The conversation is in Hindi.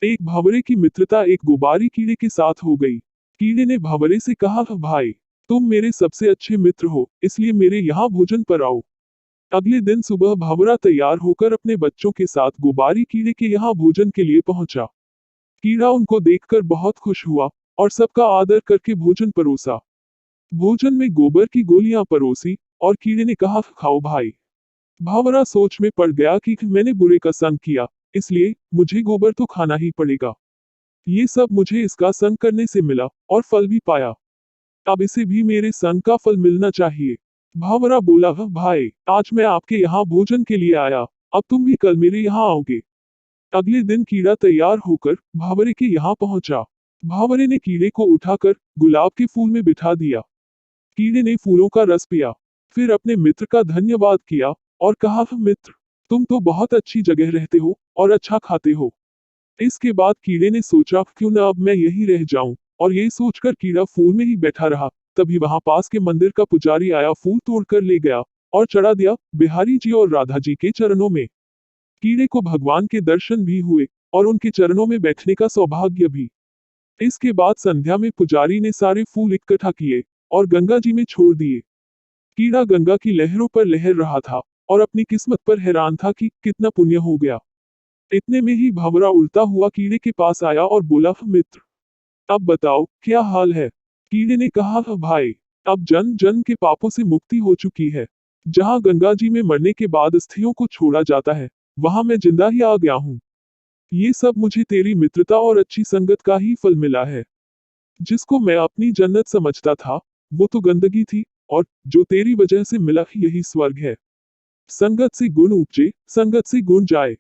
एक भंवरे की मित्रता एक गुबारी कीड़े के साथ हो गई। कीड़े ने भंवरे से कहा, भाई तुम मेरे सबसे अच्छे मित्र हो, इसलिए मेरे यहाँ भोजन पर आओ। अगले दिन सुबह भंवरा तैयार होकर अपने बच्चों के साथ गुबारी कीड़े के यहाँ भोजन के लिए पहुंचा। कीड़ा उनको देखकर बहुत खुश हुआ और सबका आदर करके भोजन परोसा। भोजन में गोबर की गोलियां परोसी और कीड़े ने कहा, खाओ भाई। भंवरा सोच में पड़ गया कि मैंने बुरे का संग किया, इसलिए मुझे गोबर तो खाना ही पड़ेगा। ये सब मुझे इसका संग करने से मिला और फल भी पाया, अब इसे भी मेरे संग का फल मिलना चाहिए। भंवरा बोला, भाई आज मैं आपके यहाँ भोजन के लिए आया, अब तुम भी कल मेरे यहाँ आओगे। अगले दिन कीड़ा तैयार होकर भंवरे के यहाँ पहुंचा। भंवरे ने कीड़े को उठाकर गुलाब के फूल में बिठा दिया। कीड़े ने फूलों का रस पिया, फिर अपने मित्र का धन्यवाद किया और कहा, मित्र तुम तो बहुत अच्छी जगह रहते हो और अच्छा खाते हो। इसके बाद कीड़े ने सोचा, क्यों न अब मैं यही रह जाऊं, और ये सोचकर कीड़ा फूल में ही बैठा रहा। तभी वहां पास के मंदिर का पुजारी आया, फूल तोड़कर ले गया और चढ़ा दिया बिहारी जी और राधा जी के चरणों में। कीड़े को भगवान के दर्शन भी हुए और उनके चरणों में बैठने का सौभाग्य भी। इसके बाद संध्या में पुजारी ने सारे फूल इकट्ठा किए और गंगा जी में छोड़ दिए। कीड़ा गंगा की लहरों पर लहर रहा था और अपनी किस्मत पर हैरान था कि कितना पुण्य हो गया। इतने में ही भंवरा उड़ता हुआ कीड़े के पास आया और बोला, मित्र अब बताओ क्या हाल है। कीड़े ने कहा, भाई अब जन्म जन्म के पापों से मुक्ति हो चुकी है। जहाँ गंगा जी में मरने के बाद अस्थियों को छोड़ा जाता है, वहां मैं जिंदा ही आ गया हूँ। ये सब मुझे तेरी मित्रता और अच्छी संगत का ही फल मिला है। जिसको मैं अपनी जन्नत समझता था, वो तो गंदगी थी, और जो तेरी वजह से मिला यही स्वर्ग है। संगत से गुण उपजे, संगत से गुण जाए।